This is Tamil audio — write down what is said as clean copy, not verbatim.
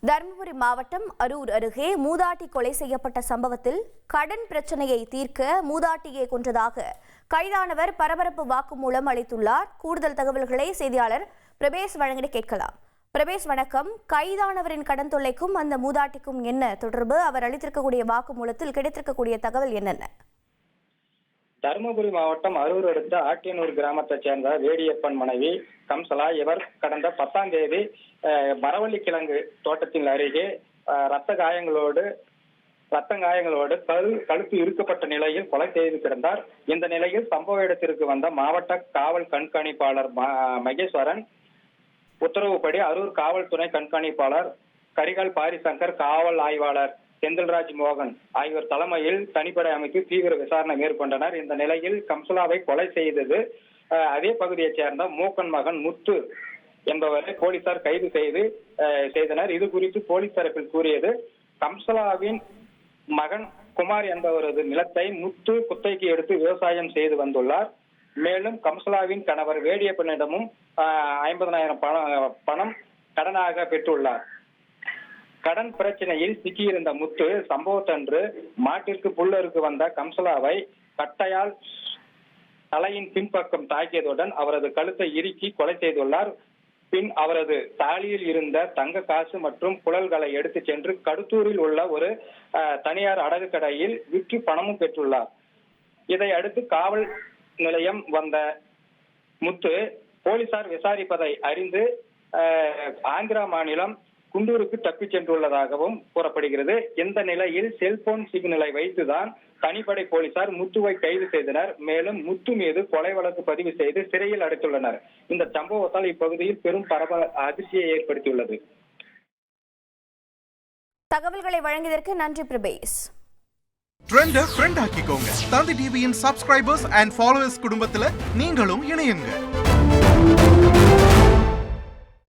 தருமபுரி மாவட்டம் அரூர் அருகே மூதாட்டி கொலை செய்யப்பட்ட சம்பவத்தில் கடன் பிரச்சனையை தீர்க்க மூதாட்டியை கொன்றதாக கைதானவர் பரபரப்பு வாக்குமூலம் அளித்துள்ளார். கூடுதல் தகவல்களை செய்தியாளர் பிரபேஷ் வழங்கிட கேட்கலாம். பிரபேஷ் வணக்கம். கைதானவரின் கடன் தொல்லைக்கும் அந்த மூதாட்டிக்கும் என்ன தொடர்பு? அவர் அளித்திருக்கக்கூடிய வாக்குமூலத்தில் கிடைத்திருக்கக்கூடிய தகவல் என்னென்ன? தருமபுரி மாவட்டம் அரூர் அடுத்த ஆட்டியனூர் கிராமத்தைச் சேர்ந்த வேடியப்பன் மனைவி கம்சலா. இவர் கடந்த 10ஆம் தேதி மரவள்ளி கிழங்கு தோட்டத்தின் அருகே ரத்த காயங்களோடு கழுத்து இறுக்கப்பட்ட நிலையில் கொலை செய்து கிடந்தார். இந்த நிலையில் சம்பவ இடத்திற்கு வந்த மாவட்ட காவல் கண்காணிப்பாளர் மகேஸ்வரன் உத்தரவுப்படி அரூர் காவல் துணை கண்காணிப்பாளர் கரிகால் பாரிசங்கர், காவல் ஆய்வாளர் செந்தில்ராஜ் மோகன் ஆகியோர் தலைமையில் தனிப்படை அமைத்து தீவிர விசாரணை மேற்கொண்டனர். இந்த நிலையில் கம்சலாவை கொலை செய்தது அதே பகுதியைச் சேர்ந்த மூக்கன் மகன் முத்து என்பவரை போலீசார் கைது செய்தனர். இது குறித்து போலீஸ் தரப்பில் கூறியது, கம்சலாவின் மகன் குமார் என்பவரது நிலத்தை முத்து குத்தகைக்கு எடுத்து விவசாயம் செய்து வந்துள்ளார். மேலும் கம்சலாவின் கணவர் வேடியப்பனிடமும் 50,000 பணம் கடனாக பெற்றுள்ளார். கடன் பிரச்சனையில் சிக்கியிருந்த முத்து சம்பவத்தன்று மாட்டிற்கு புல்லருக்கு வந்த கம்சலாவை கட்டையால் தலையின் பின்பக்கம் தாக்கியதுடன் அவரது கழுத்தை இறுக்கி கொலை செய்துள்ளார். பின் அவரது தாலியில் இருந்த தங்க காசு மற்றும் குழல்களை எடுத்து சென்று கடுத்தூரில் உள்ள ஒரு தனியார் அடகு கடையில் விற்று பணமும் பெற்றுள்ளார். இதை அடுத்து காவல் நிலையம் வந்த முத்து போலீசார் விசாரிப்பதை அறிந்து ஆந்திரா மாநிலம் குண்டூருக்கு தப்பிச் சென்றுள்ளதாகவும் கூறப்படுகிறது. இந்த நிலையில் செல்போன் சிக்னலை வைத்துதான் தனிப்படை போலீசார் முத்துவை கைது செய்தனர். மேலும் முத்து மீது கொலை வழக்கு பதிவு செய்து சிறையில் அடைத்துள்ளனர். இந்த சம்பவத்தால் இப்பகுதியில் பெரும் அதிர்ச்சியை ஏற்படுத்தியுள்ளது. தகவல்களை வழங்கியதற்கு நன்றி பிரபேஷ். ட்ரெண்ட ஃப்ரெண்ட் ஆக்கிக்கோங்க. தந்தி டிவியின் சப்ஸ்கிரைபர்ஸ் அண்ட் ஃபாலோவர்ஸ் குடும்பத்துல நீங்களும் இணையுங்க.